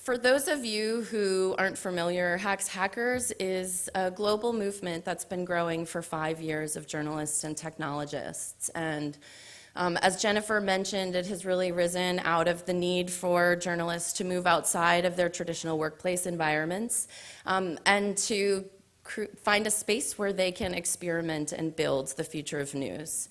For those of you who aren't familiar, Hacks Hackers is a global movement that's been growing for 5 years of journalists and technologists. And as Jennifer mentioned, it has really risen out of the need for journalists to move outside of their traditional workplace environments and to find a space where they can experiment and build the future of news.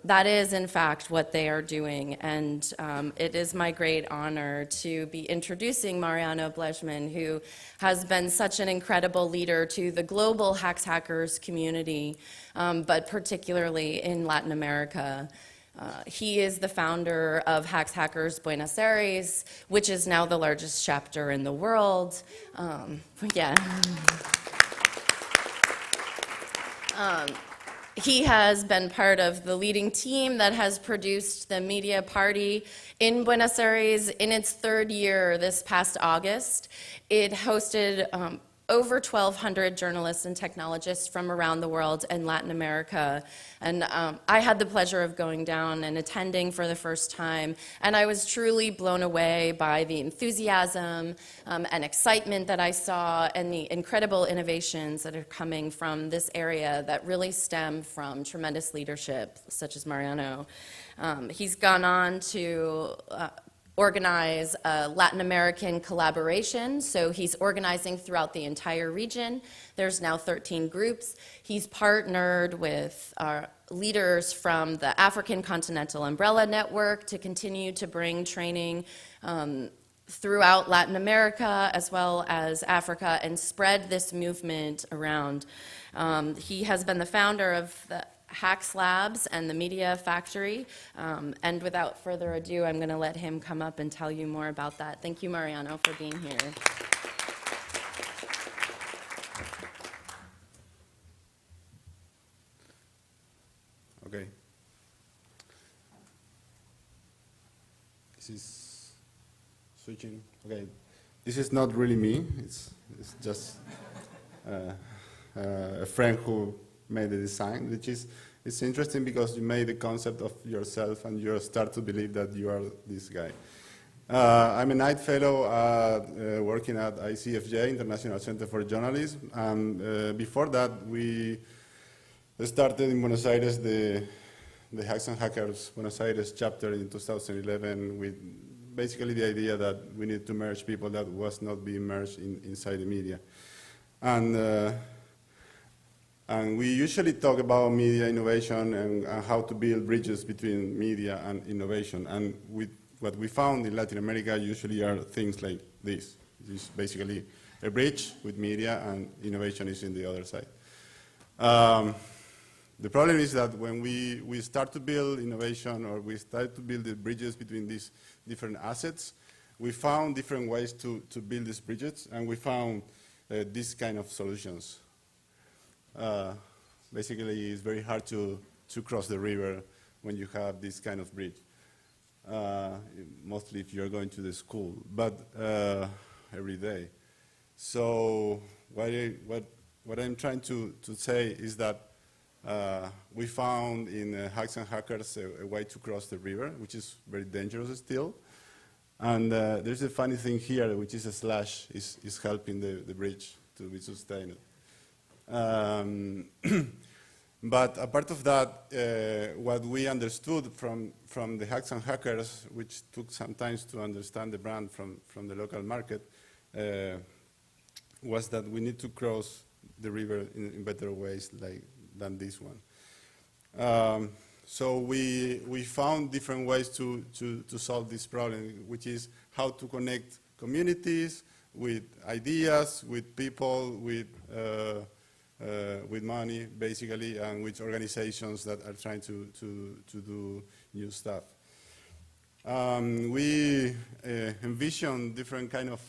That is, in fact, what they are doing, and it is my great honor to be introducing Mariano Blejman, who has been such an incredible leader to the global Hacks Hackers community, but particularly in Latin America. He is the founder of Hacks Hackers Buenos Aires, which is now the largest chapter in the world. Yeah. He has been part of the leading team that has produced the media party in Buenos Aires in its 3rd year this past August. It hosted over 1,200 journalists and technologists from around the world and Latin America. And I had the pleasure of going down and attending for the first time, and I was truly blown away by the enthusiasm and excitement that I saw and the incredible innovations that are coming from this area that really stem from tremendous leadership, such as Mariano. He's gone on to organize a Latin American collaboration, so he's organizing throughout the entire region. There's now 13 groups. He's partnered with leaders from the African Continental Umbrella Network to continue to bring training throughout Latin America as well as Africa and spread this movement around. He has been the founder of the Hacks Labs and the Media Factory. And without further ado, I'm going to let him come up and tell you more about that. Thank you, Mariano, for being here. Okay. This is switching. Okay. This is not really me. It's just a friend who made the design, which is, it's interesting because you made the concept of yourself and you start to believe that you are this guy. I'm a Knight Fellow working at ICFJ, International Center for Journalism, and before that we started in Buenos Aires the Hacks and Hackers Buenos Aires chapter in 2011 with basically the idea that we need to merge people that was not being merged inside the media. And we usually talk about media innovation and how to build bridges between media and innovation. And what we found in Latin America usually are things like this. This is basically a bridge with media and innovation is in the other side. The problem is that when we start to build innovation or we start to build the bridges between these different assets, we found different ways to build these bridges, and we found these kind of solutions. Basically, it's very hard to cross the river when you have this kind of bridge, mostly if you're going to the school, but every day. So what I'm trying to say is that we found in Hacks and Hackers a way to cross the river, which is very dangerous still. And there's a funny thing here, which is a slash is helping the bridge to be sustained. But apart of that, what we understood from the Hacks and Hackers, which took some time to understand the brand from the local market, was that we need to cross the river in better ways than this one. So we found different ways to solve this problem, which is how to connect communities with ideas, with people, with money, basically, and with organizations that are trying to do new stuff. We envision different kind of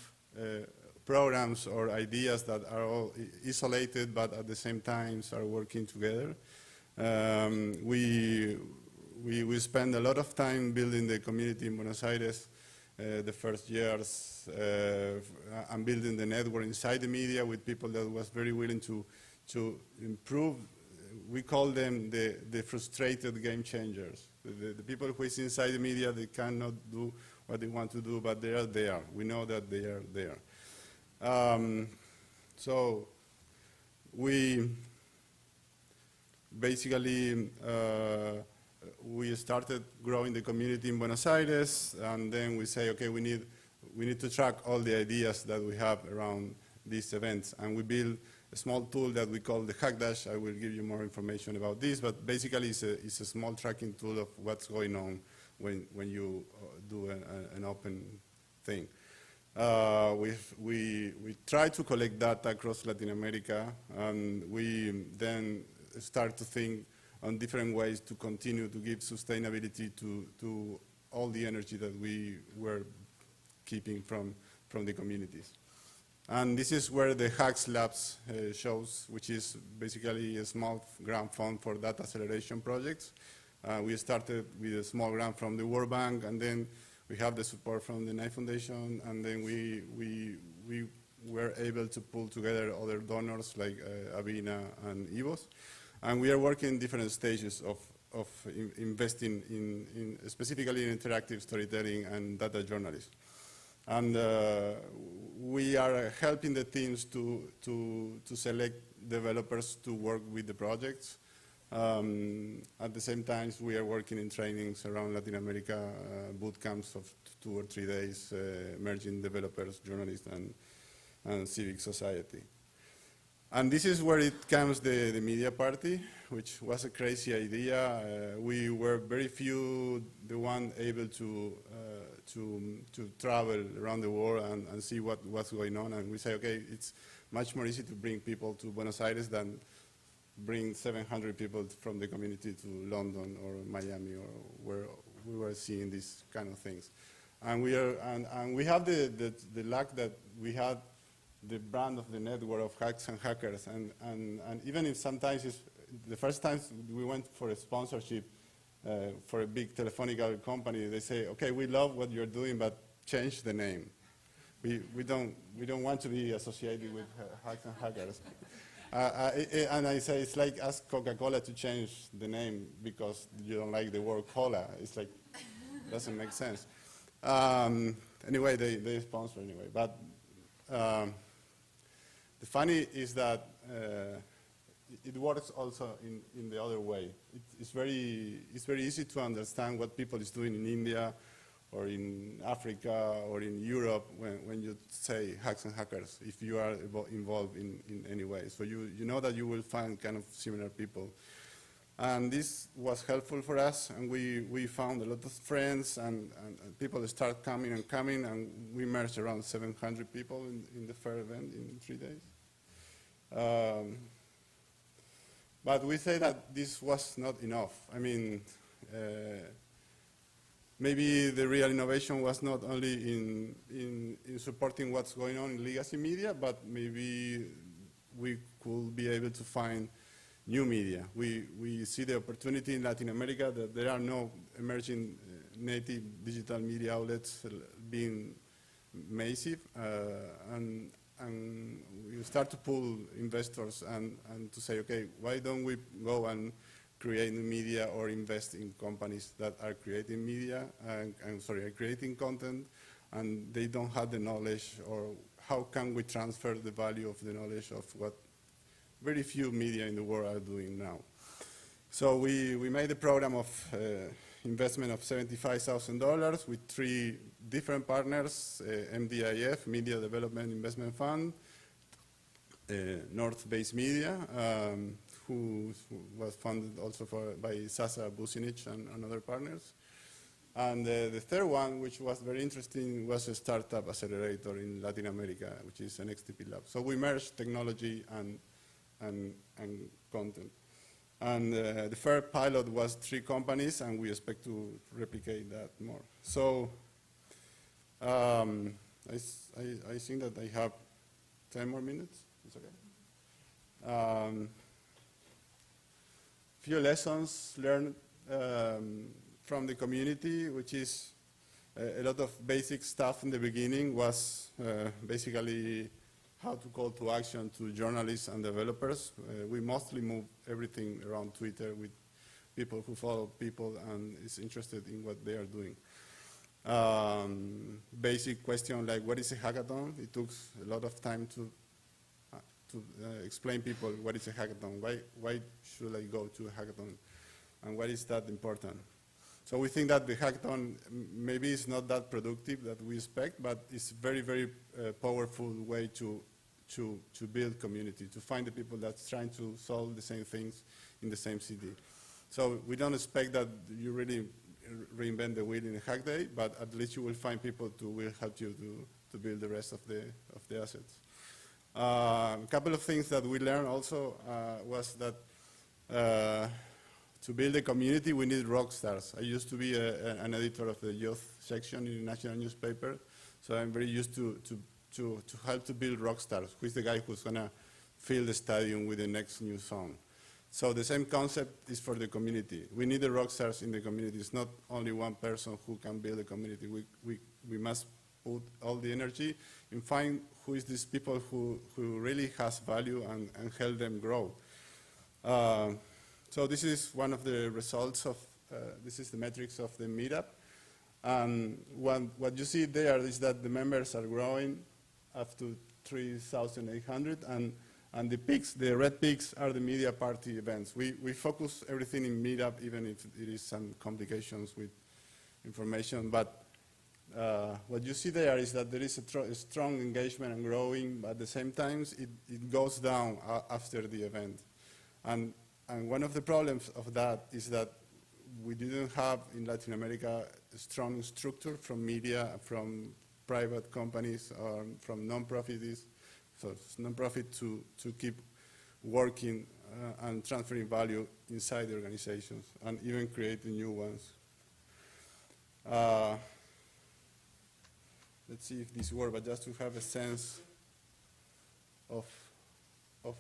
programs or ideas that are all isolated, but at the same time are working together. We spend a lot of time building the community in Buenos Aires the first years and building the network inside the media with people that was very willing to improve. We call them the frustrated game changers. The people who is inside the media, they cannot do what they want to do, but they are there. We know that they are there. So we basically we started growing the community in Buenos Aires, and then we say, okay, we need to track all the ideas that we have around these events, and we build a small tool that we call the Hack Dash. I will give you more information about this, but basically it's a small tracking tool of what's going on when you do an open thing. We try to collect data across Latin America, and we then start to think on different ways to continue to give sustainability to all the energy that we were keeping from the communities. And this is where the Hacks Labs shows, which is basically a small grant fund for data acceleration projects. We started with a small grant from the World Bank, and then we have the support from the Knight Foundation, and then we were able to pull together other donors like Avina and EVOS. And we are working in different stages of investing in specifically in interactive storytelling and data journalism. And we are helping the teams to select developers to work with the projects. At the same time, we are working in trainings around Latin America, boot camps of 2 or 3 days, merging developers, journalists, and civic society. And this is where it comes the media party, which was a crazy idea. We were very few, the one able to travel around the world and see what's going on. And we say, okay, it's much more easy to bring people to Buenos Aires than bring 700 people from the community to London or Miami or where we were seeing these kind of things. And we have the luck that we had the brand of the network of hacks and hackers, and even if sometimes it's the first time we went for a sponsorship for a big Telefonica company, they say, okay, we love what you're doing, but change the name. We don't want to be associated with hacks and hackers. And I say, it's like ask Coca-Cola to change the name because you don't like the word cola. It's like, doesn't make sense. Anyway, they sponsor anyway. But the funny is that it works also in the other way. It's very easy to understand what people is doing in India or in Africa or in Europe when you say hacks and hackers, if you are involved in any way. So you know that you will find kind of similar people. And this was helpful for us, and we found a lot of friends, and people start coming, and we merged around 700 people in the fair event in 3 days. But we say that this was not enough. I mean, maybe the real innovation was not only in supporting what's going on in legacy media, but maybe we could be able to find new media. We see the opportunity in Latin America that there are no emerging native digital media outlets being massive, and we start to pull investors and to say, okay, why don't we go and create new media or invest in companies that are creating media are creating content, and they don't have the knowledge, or how can we transfer the value of the knowledge of what very few media in the world are doing now. So we made a program of investment of $75,000 with 3 different partners, MDIF, Media Development Investment Fund, North Base Media, who was funded also by Sasa Bucinic and other partners. And the third one, which was very interesting, was a startup accelerator in Latin America, which is an XTP Lab. So we merged technology and content. And the first pilot was 3 companies, and we expect to replicate that more. So I think that I have 10 more minutes. It's okay. Few lessons learned from the community, which is a lot of basic stuff in the beginning was basically how to call to action to journalists and developers. We mostly move everything around Twitter with people who follow people and is interested in what they are doing. basic question like what is a hackathon? It took a lot of time to explain people what is a hackathon, why should I go to a hackathon, and why is that important. So we think that the hackathon maybe is not that productive that we expect, but it's very, very powerful way to build community, to find the people that's trying to solve the same things in the same city. So we don't expect that you really reinvent the wheel in a hack day, but at least you will find people who will help you to build the rest of the assets. A couple of things that we learned also was that to build a community, we need rock stars. I used to be an editor of the youth section in a national newspaper, so I'm very used to help to build rock stars. Who is the guy who's going to fill the stadium with the next new song? So the same concept is for the community. We need the rock stars in the community. It's not only one person who can build a community. We must put all the energy and find who is these people who really has value and help them grow. So this is one of the results of, this is the metrics of the meetup. What you see there is that the members are growing up to 3,800, and the peaks, the red peaks, are the media party events. We focus everything in meetup, even if it is some complications with information. But what you see there is that there is a strong engagement and growing, but at the same time, it goes down after the event. And one of the problems of that is that we didn't have in Latin America a strong structure from media, from private companies, or from non-profits. So it's non-profit to keep working and transferring value inside the organizations and even creating new ones. Let's see if this works, but just to have a sense of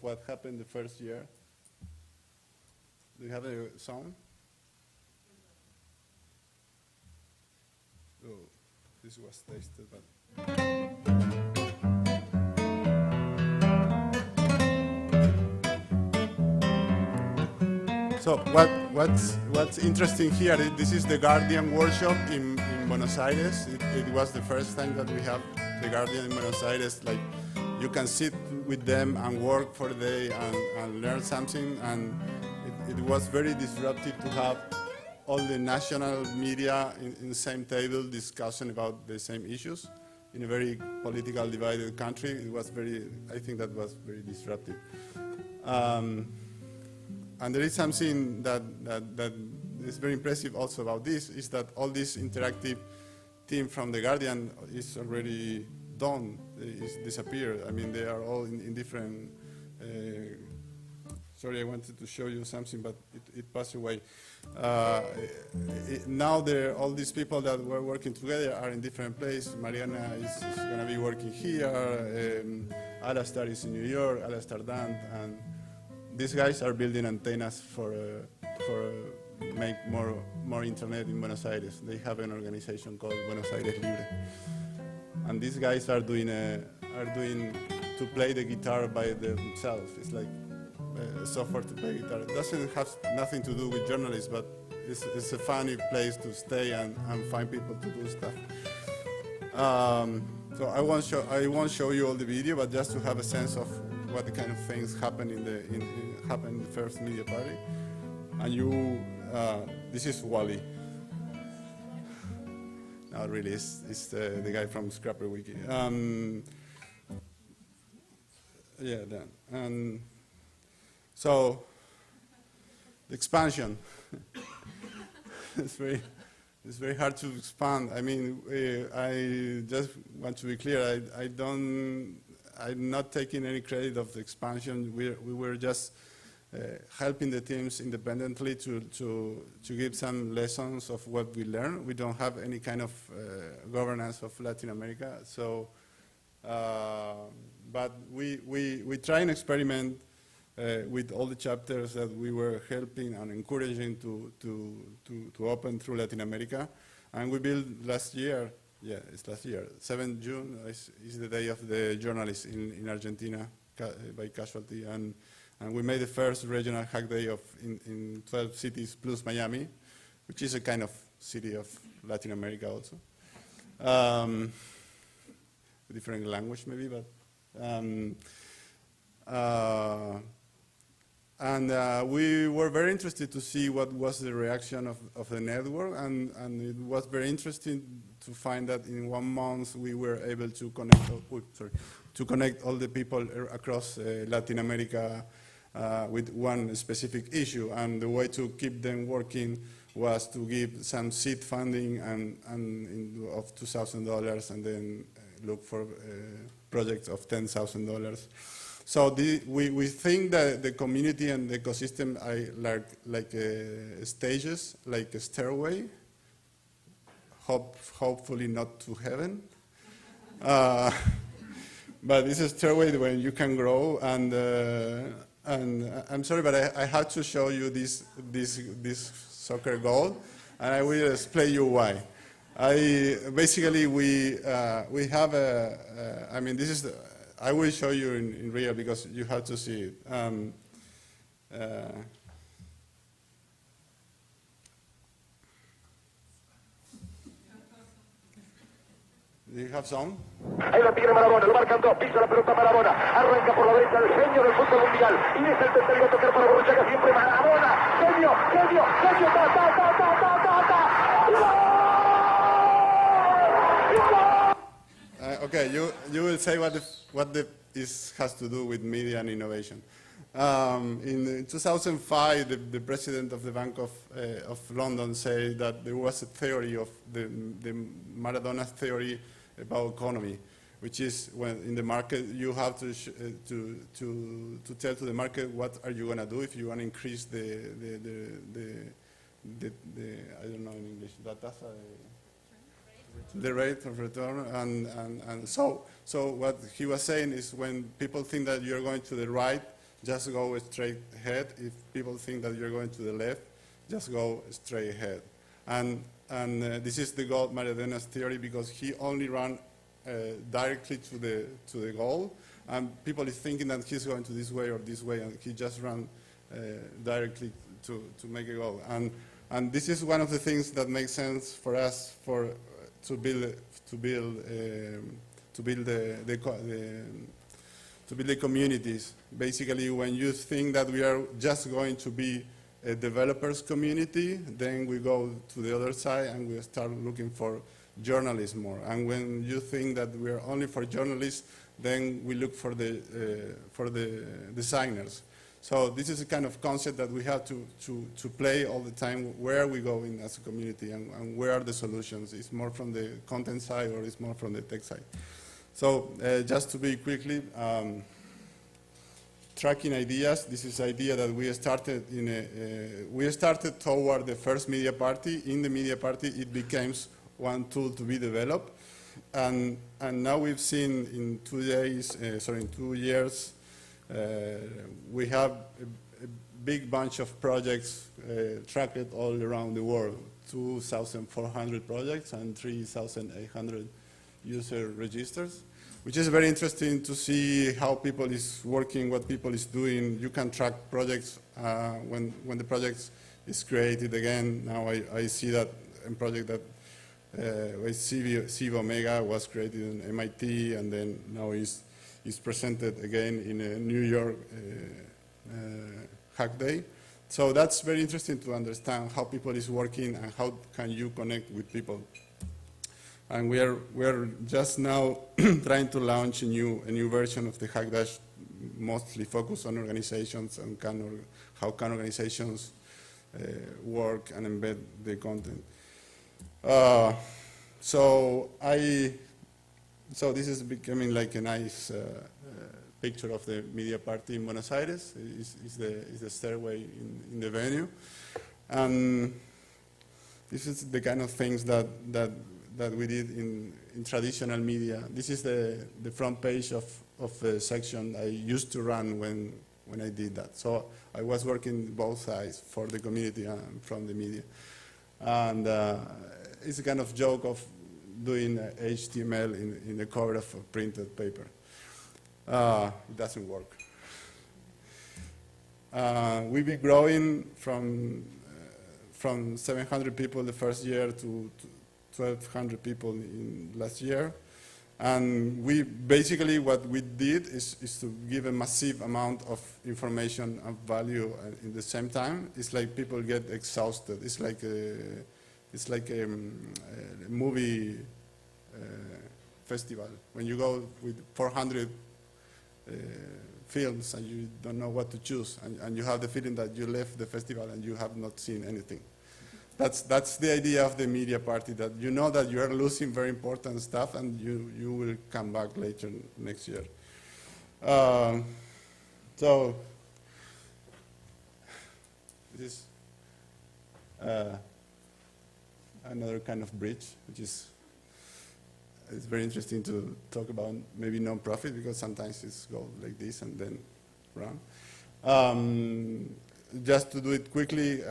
what happened the first year. Do you have a sound? Oh, this was tasted, but. So what's interesting here, this is the Guardian workshop in Buenos Aires. It was the first time that we have the Guardian in Buenos Aires. Like, you can sit with them and work for a day and learn something, and it was very disruptive to have all the national media in the same table discussing about the same issues in a very political divided country. It was I think that was very disruptive. And there is something that is very impressive also about this, is that all this interactive team from The Guardian is already done, is disappeared. I mean, they are all in different, sorry, I wanted to show you something, but it passed away. Now all these people that were working together are in different places. Mariana is going to be working here, Alastar is in New York, Alastar Dant, and these guys are building antennas for make more internet in Buenos Aires. They have an organization called Buenos Aires Libre, and these guys are doing to play the guitar by themselves. It's like software to play guitar. It doesn't have nothing to do with journalists, but it's a funny place to stay and find people to do stuff. So I won't show you all the video, but just to have a sense of what the kind of things happen in the first media party. And this is Wally. No, really, it's the guy from Scrapper Wiki. Yeah, then. So, the expansion. It's very hard to expand. I mean, I just want to be clear. I'm not taking any credit of the expansion. We were just helping the teams independently to give some lessons of what we learned. We don't have any kind of governance of Latin America. So, but we try and experiment with all the chapters that we were helping and encouraging to open through Latin America. And we built last year, yeah, it's last year, 7th June is the day of the journalists in Argentina by casualty. And we made the first regional hack day in 12 cities plus Miami, which is a kind of city of Latin America also. Um, different language maybe, but we were very interested to see what was the reaction of the network, and it was very interesting to find that in 1 month we were able to connect all the people across Latin America with one specific issue, and the way to keep them working was to give some seed funding of $2,000 and then look for projects of $10,000. So we think that the community and the ecosystem are like stages, like a stairway, hopefully not to heaven. But it's a stairway where you can grow, and I'm sorry, but I have to show you this soccer goal, and I will explain you why. Basically we have I mean, this is I will show you in real because you have to see it. Do you have some? Ahí la tiene Maradona, lo marcan dos, pisa la pelota Maradona, arranca por la derecha el genio del fútbol mundial, y es el tercero a tocar para Borruchaga, siempre Maradona, genio, Okay, you will say what this has to do with media and innovation. In 2005, the president of the Bank of London said that there was a theory of the Maradona theory about economy, which is when in the market you have to tell to the market what are you going to do if you want to increase the I don't know in English, the rate of return, and so what he was saying is when people think that you're going to the right, just go straight ahead. If people think that you're going to the left, just go straight ahead. And this is the goal Maradona's theory, because he only ran directly to the goal, and people is thinking that he's going to this way or this way, and he just ran directly to make a goal. And this is one of the things that makes sense for us to build the communities. Basically, when you think that we are just going to be a developers community, then we go to the other side and we start looking for journalists more. And when you think that we are only for journalists, then we look for the designers. So this is a kind of concept that we have to play all the time. Where are we going as a community, and where are the solutions? It's more from the content side, or it's more from the tech side. So just to be quickly, tracking ideas. This is an idea that we started we started toward the first media party. In the media party, it became one tool to be developed, and now we've seen in 2 years, we have a big bunch of projects tracked all around the world. 2,400 projects and 3,800 user registers, which is very interesting to see how people is working, what people is doing. You can track projects when the project is created again. Now I see that a project that CV Omega was created in MIT, and then now is presented again in a New York Hack Day. So that's very interesting to understand how people is working and how can you connect with people. And we're just now trying to launch a new version of the Hack Dash, mostly focused on organizations and how can organizations work and embed the content. So this is becoming like a nice picture of the media party in Buenos Aires. Is the stairway in the venue, and this is the kind of things that we did in traditional media. This is the front page of a section I used to run when I did that. So I was working both sides, for the community and from the media. And it's a kind of joke of doing HTML in the cover of a printed paper. It doesn't work. We've been growing from 700 people the first year to 1,200 people in last year. And we basically, what we did is to give a massive amount of information and value in the same time. It's like people get exhausted. It's like a movie festival. When you go with 400 films and you don't know what to choose, and you have the feeling that you left the festival and you have not seen anything. That's the idea of the media party, that you know that you are losing very important stuff and you will come back later next year. So this is another kind of bridge, which is it's very interesting to talk about maybe non-profit, because sometimes it's go like this and then run. Just to do it quickly,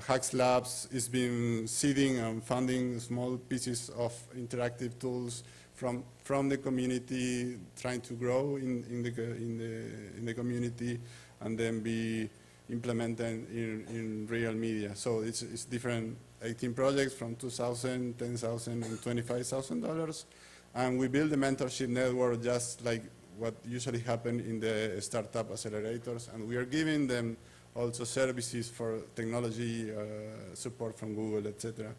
Hacks Labs has been seeding and funding small pieces of interactive tools from the community, trying to grow in the community, and then be implemented in real media. So it's different 18 projects from $2,000, $10,000, and $25,000, and we build a mentorship network just like what usually happen in the startup accelerators, and we are giving them also services for technology support from Google, etc.,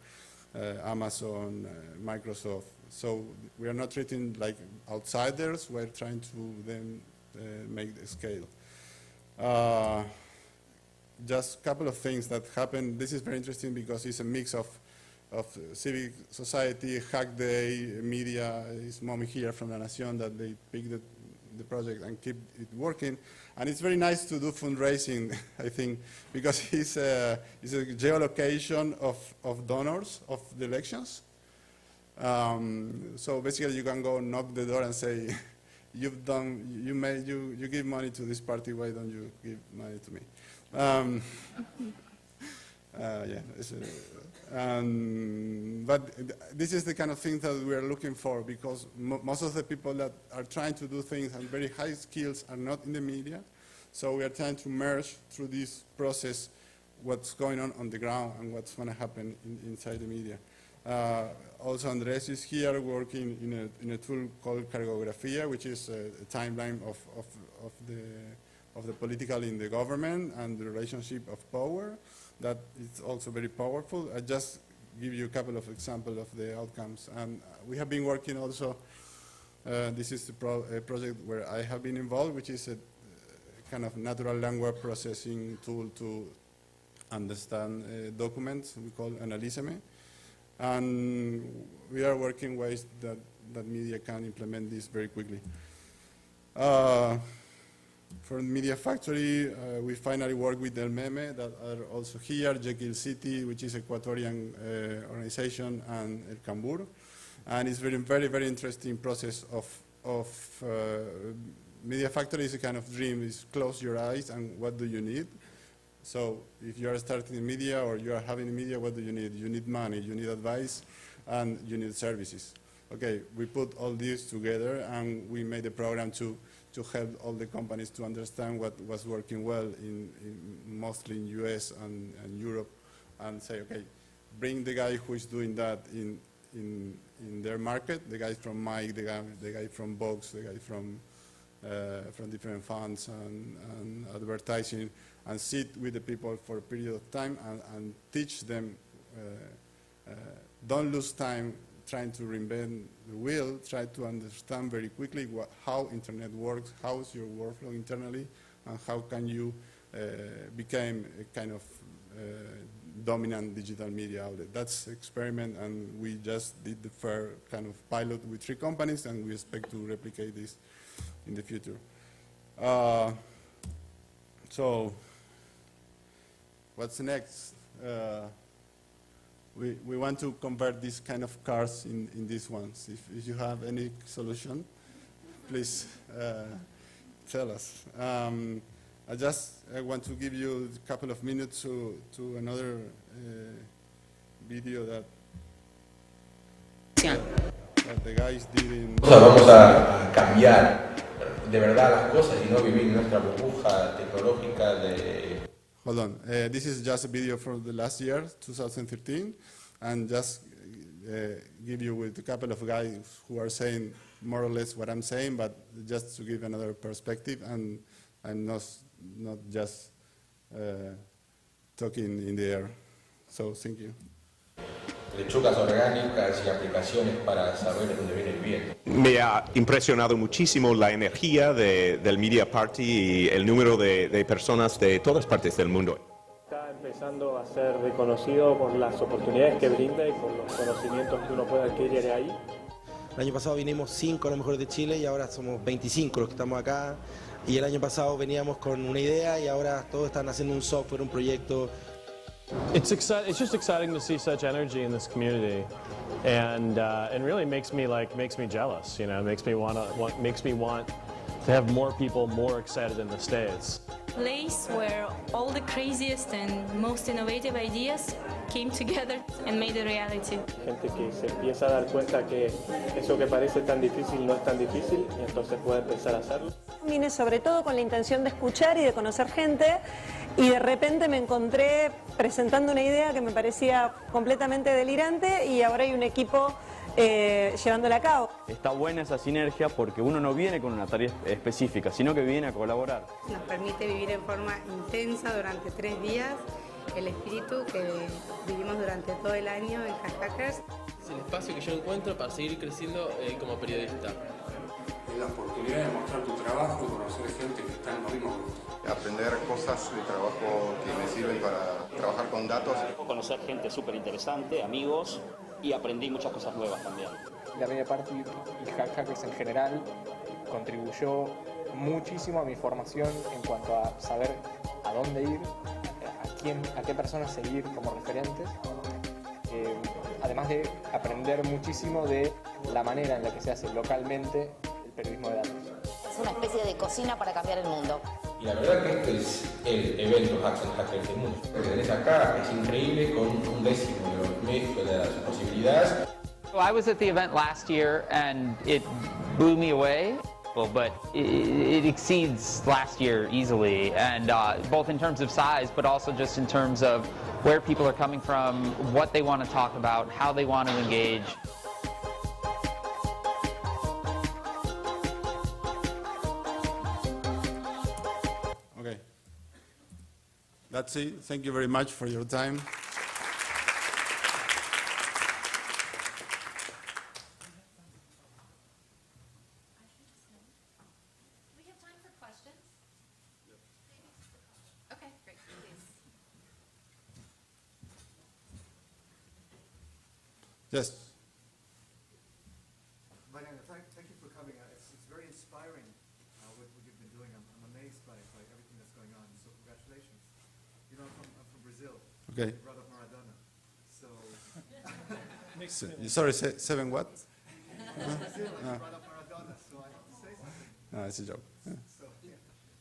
Amazon, Microsoft. So we are not treating like outsiders. We're trying to then make the scale. Just a couple of things that happen. This is very interesting because it's a mix of civic society, Hack Day, media. It's Mommy here from La Nación that they pick the project and keep it working. And it's very nice to do fundraising, I think, because it's a geolocation of donors of the elections. So basically you can go knock the door and say, you give money to this party, why don't you give money to me? But this is the kind of thing that we are looking for, because most of the people that are trying to do things and very high skills are not in the media. So we are trying to merge through this process what's going on the ground and what's going to happen inside the media. Also, Andres is here working in a tool called Cartografía, which is a timeline of the political in the government and the relationship of power. That is also very powerful. I just give you a couple of examples of the outcomes. And we have been working also, this is a project where I have been involved, which is a kind of natural language processing tool to understand documents. We call Analízame. And we are working ways that media can implement this very quickly. For Media Factory, we finally work with El Meme that are also here, Jekyll City, which is Ecuadorian organization, and El Cambur. And it's very, very, very interesting process of Media Factory is a kind of dream. Is close your eyes and what do you need? So if you are starting in media or you are having media, what do you need? You need money, you need advice, and you need services. Okay, we put all these together and we made a program to help all the companies to understand what was working well mostly in US and Europe, and say, okay, bring the guy who is doing that in their market, the guy from Mike, the guy from Vox, the guy from different funds and advertising, and sit with the people for a period of time and teach them, don't lose time trying to reinvent the wheel, try to understand very quickly how internet works, how is your workflow internally, and how can you become a kind of dominant digital media outlet. That's experiment, and we just did the first kind of pilot with 3 companies, and we expect to replicate this in the future. So, what's next? We want to convert these kind of cars in these ones. If you have any solution, please tell us. I want to give you a couple of minutes to another video that the guys did in... Vamos a cambiar de verdad las cosas y no vivir en nuestra burbuja tecnológica de... Hold on. This is just a video from the last year, 2013, and just give you with a couple of guys who are saying more or less what I'm saying, but just to give another perspective, and I'm not just talking in the air. So thank you. Lechugas orgánicas y aplicaciones para saber de dónde viene el viento. Me ha impresionado muchísimo la energía del Media Party y el número de personas de todas partes del mundo. Está empezando a ser reconocido por las oportunidades que brinda y por los conocimientos que uno puede adquirir ahí. El año pasado vinimos 5 a lo mejor de Chile y ahora somos 25 los que estamos acá. Y el año pasado veníamos con una idea y ahora todos están haciendo un software, un proyecto. It's just exciting to see such energy in this community, and really makes me jealous. You know, makes me want to have more people more excited in the States. Place where all the craziest and most innovative ideas came together and made a reality. Gente que se empieza a dar cuenta que eso que parece tan difícil no es tan difícil y entonces puede empezar a hacerlo. Vine sobre todo con la intención de escuchar y de conocer gente, y de repente me encontré presentando una idea que me parecía completamente delirante, y ahora hay un equipo llevándola a cabo. Está buena esa sinergia porque uno no viene con una tarea específica, sino que viene a colaborar. Nos permite vivir en forma intensa durante 3 días el espíritu que vivimos durante todo el año en Hackers. Es el espacio que yo encuentro para seguir creciendo como periodista. Es la oportunidad de mostrar tu trabajo y conocer gente que está en los mismos grupos. Aprender cosas de trabajo que me sirven para trabajar con datos. Conocer gente súper interesante, amigos, y aprendí muchas cosas nuevas también. La Media Party y Hackers en general contribuyó muchísimo a mi formación en cuanto a saber a dónde ir, a qué personas seguir como referentes, además de aprender muchísimo de la manera en la que se hace localmente el periodismo de datos. Es una especie de cocina para cambiar el mundo. Y la verdad que este es el evento Hackers del mundo. Lo que tenés acá es increíble, con un décimo de los medios, de las posibilidades. I was at the event last year and it blew me away. But it exceeds last year easily, and both in terms of size, but also just in terms of where people are coming from, what they want to talk about, how they want to engage. Okay. That's it. Thank you very much for your time. Yes. Mariano, thank you for coming. It's very inspiring what you've been doing. I'm amazed by everything that's going on. So congratulations. You know, I'm from Brazil. Okay. Brought up Maradona. So. Sorry, seven what? Brazil, brought up Maradona. So I have to say something. No, it's a joke. Yeah. So yeah.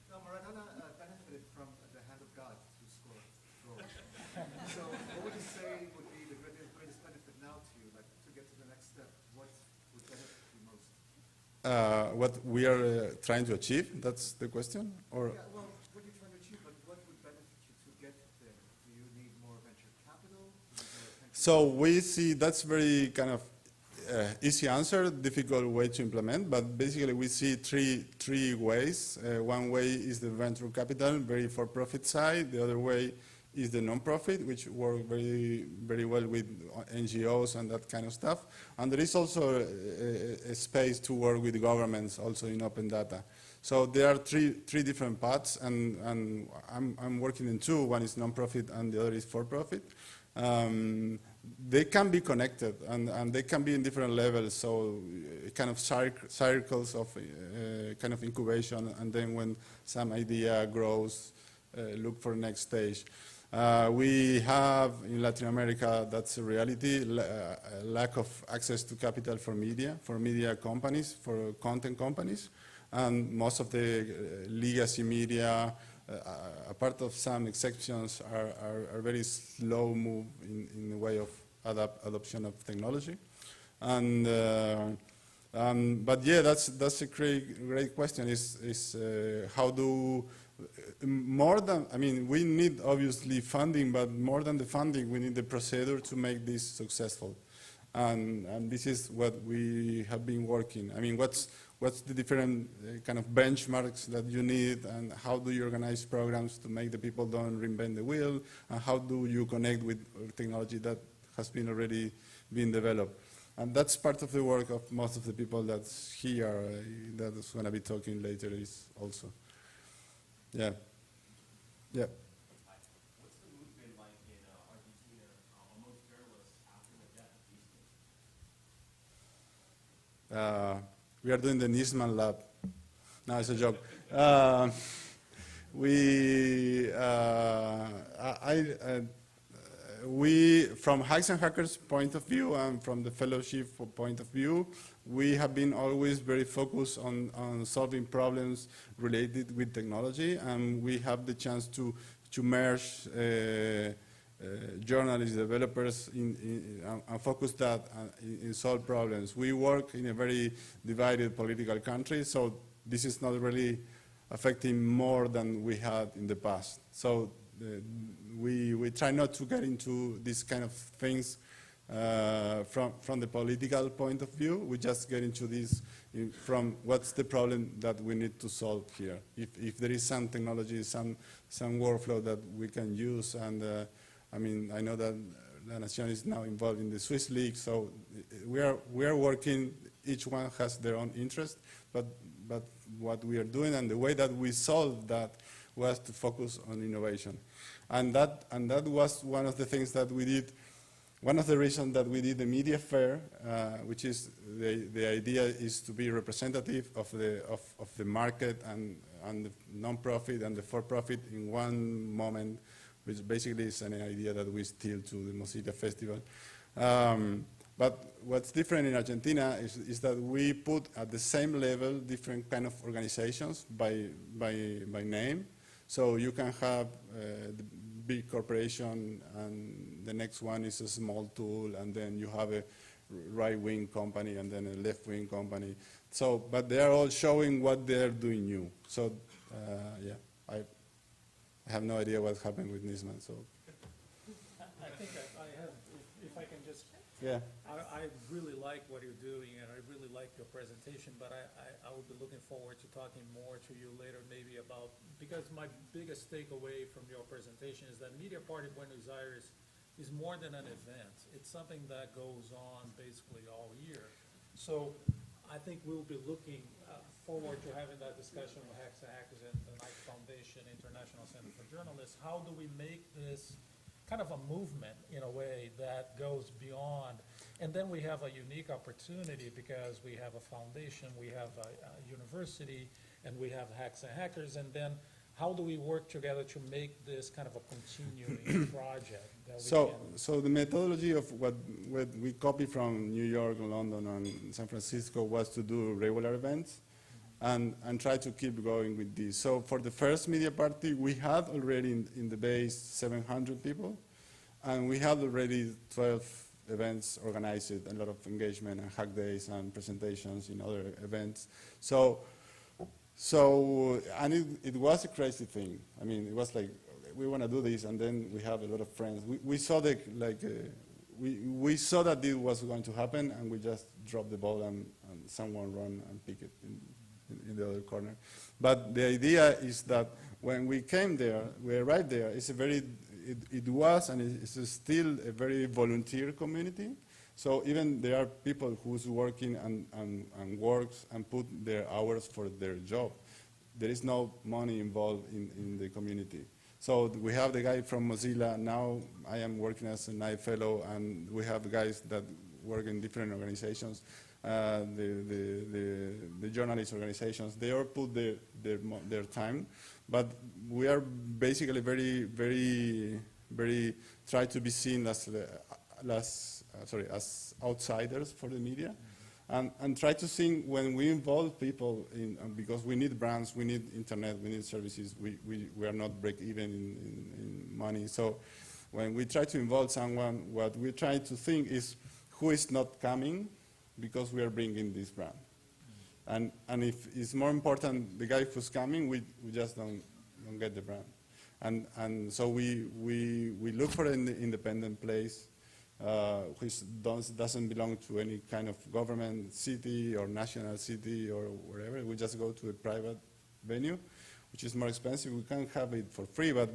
No, Maradona benefited from the hand of God to score goals. So what would you say would be the greatest benefit now to you, like to get to the next step? What would benefit you most? What we are trying to achieve? That's the question, or? Yeah, well, what are you trying to achieve? But what would benefit you to get there? Do you need more venture capital? So we see that's very kind of easy answer, difficult way to implement. But basically, we see three ways. One way is the venture capital, very for-profit side. The other way is the non-profit, which work very well with NGOs and that kind of stuff. And there is also a space to work with governments also in open data. So there are three different paths, and I'm working in two. One is non-profit and the other is for-profit. They can be connected, and they can be in different levels, so kind of circles of kind of incubation, and then when some idea grows, look for next stage. We have in Latin America, that's a reality, lack of access to capital for media companies, for content companies, and most of the legacy media, apart of some exceptions, are very slow move in the way of adoption of technology. And but yeah, that's a great question. Is how do more than, I mean, we need obviously funding, but more than the funding, we need the procedure to make this successful. And this is what we have been working. I mean, what's the different kind of benchmarks that you need, and how do you organize programs to make the people don't reinvent the wheel, and how do you connect with technology that has been already been developed? And that's part of the work of most of the people that's here, that's going to be talking later is also. Yeah. Yeah. What's the mood been like in Argentina amongst journalists after the death of Eastman? We are doing the Nisman lab. No, it's a joke. We, from Hacks and Hackers point of view and from the fellowship point of view, we have been always very focused on solving problems related with technology, and we have the chance to merge journalists, developers, and focus that in solve problems. We work in a very divided political country, so this is not really affecting more than we had in the past. So we try not to get into these kind of things from the political point of view. We just get into this from what's the problem that we need to solve here. If there is some technology, some workflow that we can use, and I mean, I know that La Nación is now involved in the Swiss League, so we are working. Each one has their own interest, but what we are doing and the way that we solved that was to focus on innovation, and that was one of the things that we did. One of the reasons that we did the media fair, which is the idea is to be representative of the market and the non-profit and the for-profit in one moment, which basically is an idea that we steal to the Mozilla Festival. But what's different in Argentina is that we put at the same level different kind of organizations by name. So you can have the big corporation, and the next one is a small tool, and then you have a right-wing company, and then a left-wing company. So, but they are all showing what they're doing new. So, yeah, I have no idea what happened with Nisman. So, I think I have, if I can just. Yeah. I really like what you're doing, and I really like your presentation, but I will be looking forward to talking more to you later maybe about, because my biggest takeaway from your presentation is that Media Party Buenos Aires is more than an event. It's something that goes on basically all year. So I think we'll be looking forward to having that discussion with Hacks and Hackers and the Knight Foundation, International Center for Journalists. How do we make this kind of a movement in a way that goes beyond? And then we have a unique opportunity because we have a foundation, we have a university, and we have Hacks and Hackers. And then how do we work together to make this kind of a continuing project? That so the methodology of what we copied from New York, London, and San Francisco was to do regular events and try to keep going with this. So for the first media party, we had already in the base 700 people, and we had already 12 events organized, a lot of engagement and hack days and presentations in other events. And it was a crazy thing. I mean, it was like, we want to do this, and then we have a lot of friends. We saw we saw that this was going to happen, and we just dropped the ball, and someone run and pick it in the other corner. But the idea is that when we came there, we arrived there, it was and it's still a very volunteer community. So even there are people who's working and works and put their hours for their job. There is no money involved in the community. So we have the guy from Mozilla. Now I am working as a Knight Fellow, and we have guys that work in different organizations. The journalist organizations, they all put their time, but we are basically very try to be seen as outsiders for the media, and try to think when we involve people in, because we need brands, we need internet, we need services, we are not break even in money. So when we try to involve someone, what we try to think is who is not coming because we are bringing this brand. And if it's more important the guy who's coming, we just don't get the brand. And so we look for an independent place which doesn't belong to any kind of government city or national city or wherever. We just go to a private venue, which is more expensive. We can't have it for free, but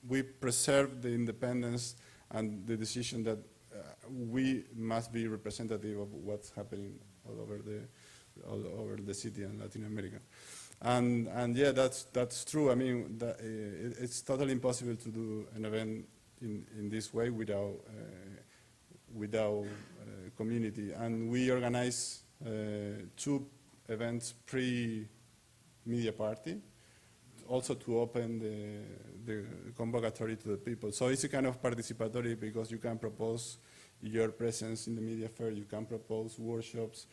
we preserve the independence and the decision that we must be representative of what's happening all over the city and Latin America. And yeah, that's true. I mean, it's totally impossible to do an event in this way without community. And we organize 2 events pre-media party, also to open the convocatory to the people. So it's a kind of participatory because you can propose your presence in the media fair, you can propose workshops,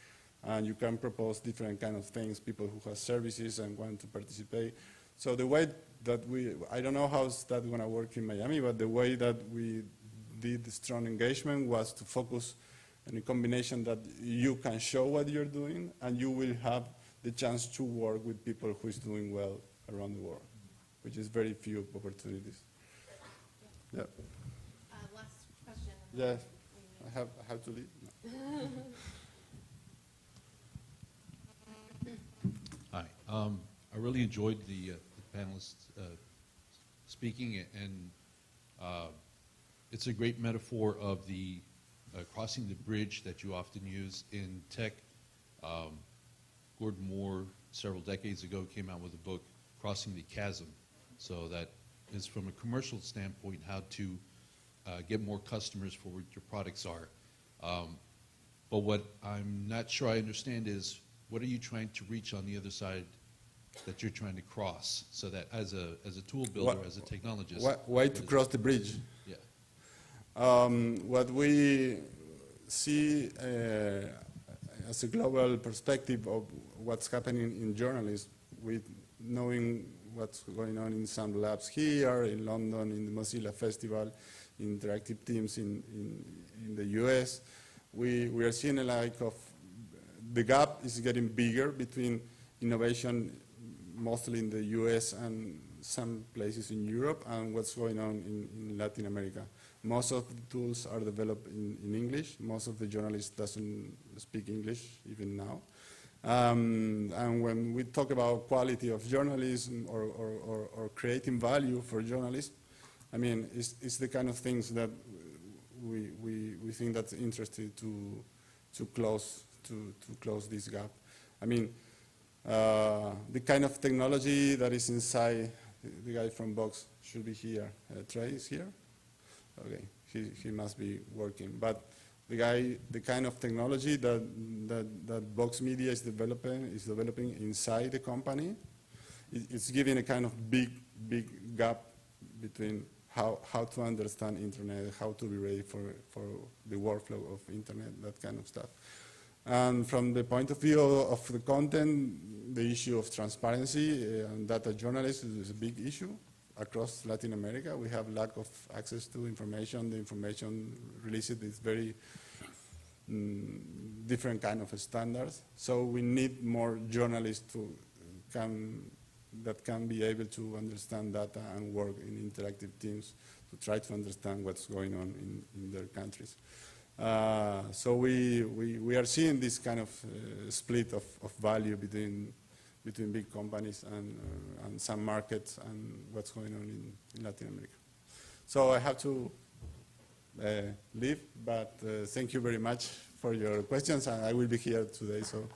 and you can propose different kind of things, people who have services and want to participate. So the way that I don't know how's that going to work in Miami, but the way that we did the strong engagement was to focus on a combination that you can show what you're doing, and you will have the chance to work with people who is doing well around the world, which is very few opportunities. Yeah. Last question. Yes. I have to leave. No. Hi. I really enjoyed the panelists speaking, and it's a great metaphor of the crossing the bridge that you often use in tech. Gordon Moore, several decades ago, came out with a book, Crossing the Chasm. So that is, from a commercial standpoint, how to get more customers for what your products are. But what I'm not sure I understand is, what are you trying to reach on the other side that you're trying to cross, so that as a tool builder, as a technologist? Why to cross the bridge? Yeah. What we see as a global perspective of what's happening in journalism, with knowing what's going on in some labs here, in London, in the Mozilla Festival, interactive teams in the US, we are seeing a lack of, the gap is getting bigger between innovation, mostly in the US and some places in Europe, and what's going on in Latin America. Most of the tools are developed in English. Most of the journalists doesn't speak English even now. And when we talk about quality of journalism or creating value for journalists, I mean, it's the kind of things that we think that's interesting to close this gap. I mean, the kind of technology that is inside the guy from Vox should be here. Trey is here? Okay, he must be working. But the kind of technology that Vox Media is developing inside the company, it's giving a kind of big gap between how to understand internet, how to be ready for the workflow of internet, that kind of stuff. And from the point of view of the content, the issue of transparency and data journalism is a big issue across Latin America. We have lack of access to information. The information released is very different kind of standards. So we need more journalists that can be able to understand data and work in interactive teams to try to understand what's going on in their countries. So we are seeing this kind of split of value between big companies and some markets and what's going on in Latin America. So I have to leave, but thank you very much for your questions, and I will be here today. So.